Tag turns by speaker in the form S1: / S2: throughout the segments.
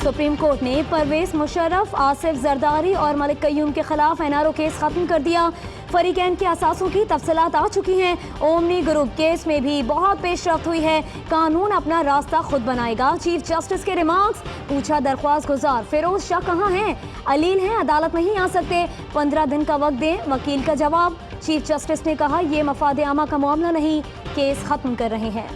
S1: Supreme court ने परवेज मुशर्रफ, आसिफ जरदारी और मलिक कयूम के खिलाफ एनआरओ केस खत्म कर दिया। फरीकैन के असासों की तफसीलात आ चुकी हैं। ओमनी ग्रुप केस में भी बहुत पेशरफ्त हुई है। कानून अपना रास्ता खुद बनाएगा। चीफ जस्टिस के रिमार्क्स। पूछा दरख्वास्त गुजार फिरोज शाह कहाँ हैं? अलील हैं, अदालत नहीं आ सकते, 15 दिन का वक्त दें। वकील का जवाब। चीफ जस्टिस ने कहा ये मफाद आमा का मामला नहीं, केस खत्म कर रहे हैं।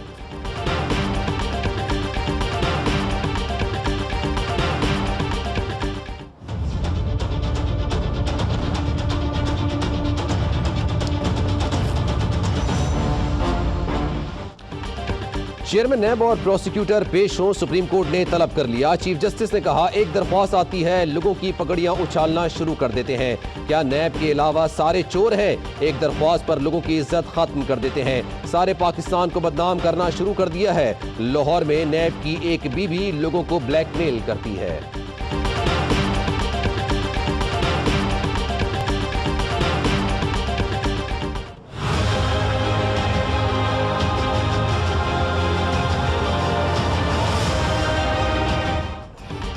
S2: चेयरमैन नैब और प्रोसिक्यूटर पेश हों, सुप्रीम कोर्ट ने तलब कर लिया। चीफ जस्टिस ने कहा एक दरख्वास्त आती है, लोगों की पगड़ियां उछालना शुरू कर देते हैं। क्या नैब के अलावा सारे चोर हैं? एक दरख्वास्त पर लोगों की इज्जत खत्म कर देते हैं। सारे पाकिस्तान को बदनाम करना शुरू कर दिया है। लाहौर में नैब की एक बीबी लोगों को ब्लैकमेल करती है।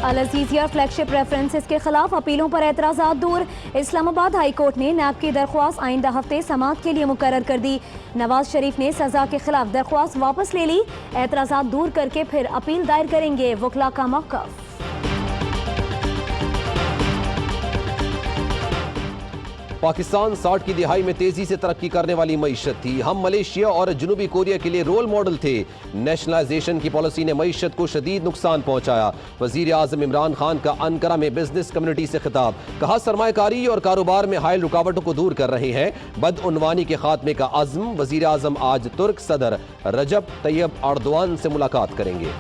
S1: अल अज़ीज़िया फ्लैगशिप रेफरेंसेस के खिलाफ अपीलों पर एतराज़ात दूर। इस्लामाबाद हाई कोर्ट ने नैब की दरख्वास्त आइंदा हफ्ते समाअत के लिए मुकर्रर कर दी। नवाज शरीफ ने सजा के खिलाफ दरख्वास्त वापस ले ली। एतराज़ात दूर करके फिर अपील दायर करेंगे, वकला का मौक़िफ़।
S2: पाकिस्तान 60 की दिहाई में तेजी से तरक्की करने वाली मईशत थी। हम मलेशिया और जनूबी कोरिया के लिए रोल मॉडल थे। नेशनलाइजेशन की पॉलिसी ने मईशत को शदीद नुकसान पहुंचाया। वजीर आजम इमरान खान का अनकरा में बिजनेस कम्युनिटी से खिताब। कहा सरमायाकारी और कारोबार में हायल रुकावटों को दूर कर रहे हैं। बदउनवानी के खात्मे का अज़्म। वजीर आजम आज तुर्क सदर रजब तैयब अर्दवान से मुलाकात करेंगे।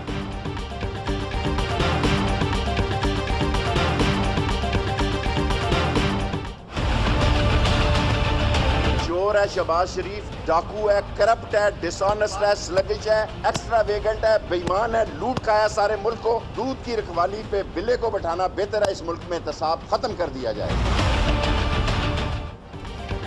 S3: है शहबाज शरीफ, डाकू है, करप्ट है, डिसऑनेस्ट है, स्लगिश है, एक्स्ट्रा वेगेंट है, बेईमान है, लूट का है सारे मुल्क को। दूध की रखवाली पे बिल्ले को बैठाना बेहतर है। इस मुल्क में एहतसाब खत्म कर दिया जाए।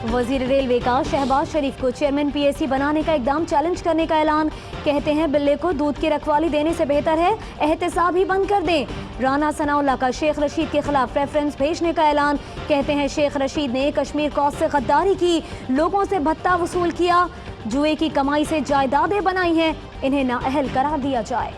S1: वजीर रेलवे का शहबाज शरीफ को चेयरमैन पीएसी बनाने का इकदाम चैलेंज करने का ऐलान। कहते हैं बिल्ले को दूध की रखवाली देने से बेहतर है एहतसाब ही बंद कर दें। राना सनाउल्लाह का शेख रशीद के खिलाफ रेफरेंस भेजने का ऐलान। कहते हैं शेख रशीद ने कश्मीर कॉस्ट से गद्दारी की, लोगों से भत्ता वसूल किया, जुए की कमाई से जायदादें बनाई हैं, इन्हें नाअहल करार दिया जाए।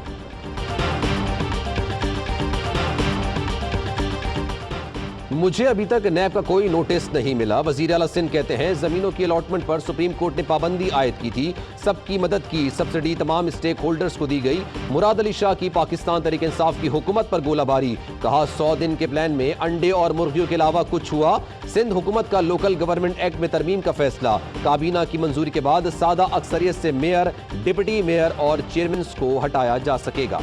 S2: मुझे अभी तक नैब का कोई नोटिस नहीं मिला। वजीर आला सिंध कहते हैं जमीनों की अलॉटमेंट पर सुप्रीम कोर्ट ने पाबंदी आयद की थी। सबकी मदद की सब्सिडी तमाम स्टेक होल्डर्स को दी गई। मुराद अली शाह की पाकिस्तान तहरीक इंसाफ की हुकूमत पर गोलाबारी। कहा 100 दिन के प्लान में अंडे और मुर्गियों के अलावा कुछ हुआ। सिंध हुकूमत का लोकल गवर्नमेंट एक्ट में तरमीम का फैसला। काबीना की मंजूरी के बाद सादा अक्सरियत से मेयर, डिप्टी मेयर और चेयरमैन को हटाया जा सकेगा।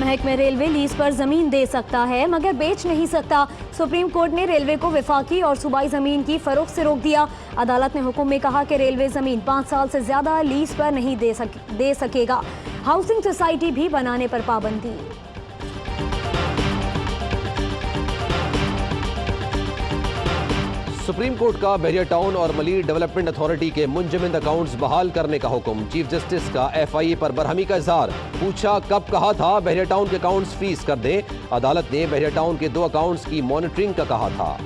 S1: महकमे रेलवे लीज पर जमीन दे सकता है मगर बेच नहीं सकता। सुप्रीम कोर्ट ने रेलवे को विफाकी और सूबाई जमीन की फरोख्त से रोक दिया। अदालत ने हुक्म में कहा कि रेलवे जमीन 5 साल से ज्यादा लीज पर नहीं दे सकेगा। हाउसिंग सोसाइटी भी बनाने पर पाबंदी।
S2: सुप्रीम कोर्ट का बहरिया टाउन और मलीर डेवलपमेंट अथॉरिटी के मुंजमद अकाउंट्स बहाल करने का हुक्म। चीफ जस्टिस का FIA पर बरहमी का इजहार। पूछा कब कहा था बहरिया टाउन के अकाउंट्स फ्रीज कर दें। अदालत ने बहरिया टाउन के 2 अकाउंट्स की मॉनिटरिंग का कहा था।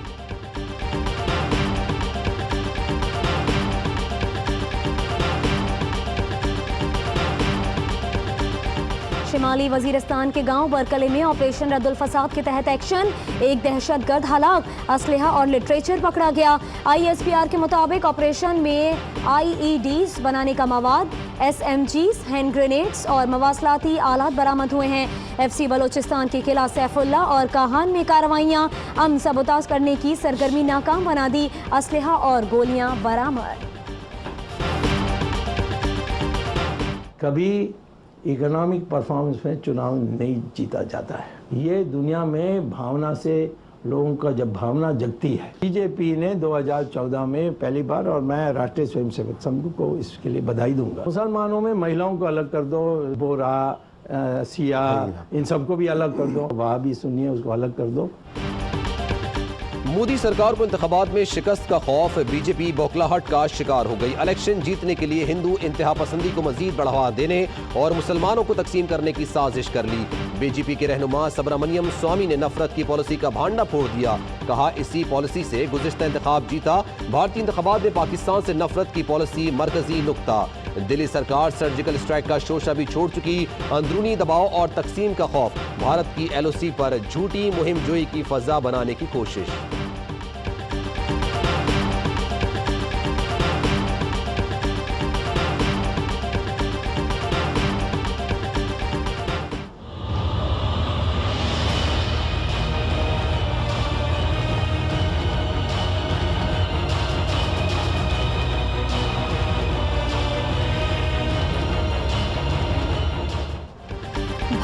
S1: शिमाली वजीरिस्तान के गांव बरकले में ऑपरेशन रद्दुल फसाद के तहत एक्शन। एक दहशतगर्द हलाक, असलहा और लिटरेचर पकड़ा गया। ISPR के मुताबिक ऑपरेशन में IEDs बनाने का मवाद, SMGs, हैंड ग्रेनेड्स और मवासलाती आलात बरामद हुए हैं। FC बलोचिस्तान के किला सैफुल्ला और काहान में कार्रवाइयां। अमन सबोताज करने की सरगर्मी नाकाम बना दी। असलहा और गोलियां बरामद।
S4: कभी इकोनॉमिक परफॉर्मेंस में चुनाव नहीं जीता जाता है। ये दुनिया में भावना से लोगों का जब भावना जगती है। बीजेपी ने 2014 में पहली बार, और मैं राष्ट्रीय स्वयंसेवक संघ को इसके लिए बधाई दूंगा। मुसलमानों में महिलाओं को अलग कर दो, बोरा, शिया, इन सबको भी अलग कर दो, वहाबी सुन्नी उसको अलग कर दो।
S2: मोदी सरकार को इंतखाबात में शिकस्त का खौफ, बीजेपी बौखलाहट का शिकार हो गई। इलेक्शन जीतने के लिए हिंदू इंतहा पसंदी को मजीद बढ़ावा देने और मुसलमानों को तकसीम करने की साजिश कर ली। बीजेपी के रहनुमा सुब्रमण्यम स्वामी ने नफरत की पॉलिसी का भांडा फोड़ दिया। कहा, इसी पॉलिसी से गुज़िश्ता इंतखाब जीता। भारतीय इंतखाबात में पाकिस्तान से नफरत की पॉलिसी मरकजी नुक्ता। दिल्ली सरकार सर्जिकल स्ट्राइक का शोशा भी छोड़ चुकी। अंदरूनी दबाव और तकसीम का खौफ, भारत की LOC पर झूठी मुहिम जोई की फजा बनाने की कोशिश।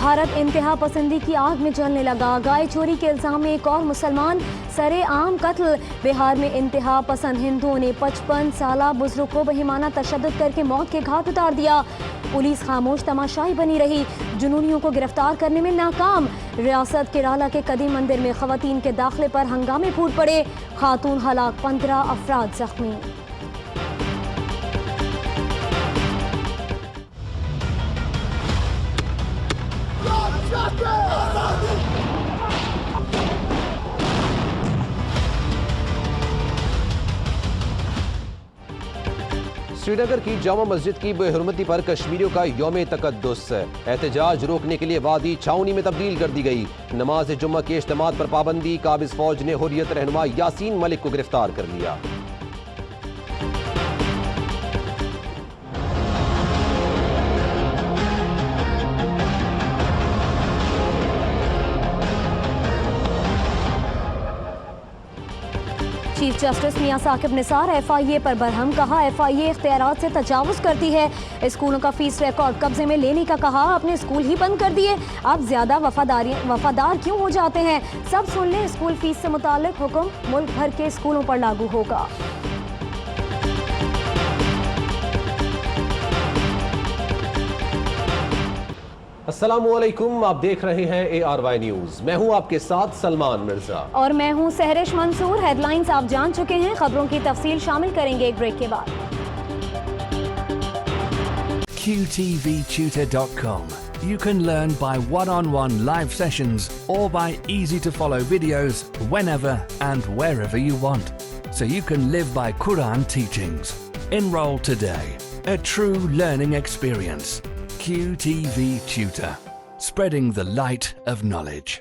S1: भारत इंतहा पसंदी की आग में जलने लगा। गाय चोरी के इल्जाम में एक और मुसलमान सरेआम कत्ल। बिहार में इंतहा पसंद हिंदुओं ने 55 साला बुजुर्ग को बेईमाना तशद्दुद करके मौत के घाट उतार दिया। पुलिस खामोश तमाशाई बनी रही। जुनूनियों को गिरफ्तार करने में नाकाम। रियासत केरला के कदीम मंदिर में खवातीन के दाखिले पर हंगामे फूट पड़े। खातून हलाक, 15 अफराद जख्मी।
S2: श्रीनगर की जामा मस्जिद की बेहुरमती पर कश्मीरियों का यौम तकद्दुस। एहतजाज रोकने के लिए वादी छावनी में तब्दील कर दी गई। नमाज जुम्मा के इज्तिमात पर पाबंदी। काबिज फौज ने हुर्रियत रहनुमा यासीन मलिक को गिरफ्तार कर लिया।
S1: चीफ जस्टिस मियां साकिब निसार FIA पर बरहम। कहा, FIA इख्तियारात से तजावुज करती है। स्कूलों का फीस रिकॉर्ड कब्जे में लेने का कहा। अपने स्कूल ही बंद कर दिए, अब ज्यादा वफादार क्यों हो जाते हैं? सब सुन लें, स्कूल फीस से मुताल्लिक हुक्म मुल्क भर के स्कूलों पर लागू होगा।
S2: अस्सलामुअलैकुम, आप देख रहे हैं ARY न्यूज। मैं हूं आपके साथ सलमान मिर्जा
S1: और मैं हूं सहरिश मंसूर। हेडलाइंस आप जान चुके हैं, खबरों की तफसील शामिल करेंगे एक ब्रेक के बाद।
S5: QTVtutor.com. You can learn by one-on-one live sessions or by easy-to-follow videos whenever and wherever you want. So you can live by Quran teachings. Enroll today. A true learning experience. QTV Tutor. Spreading the light of knowledge.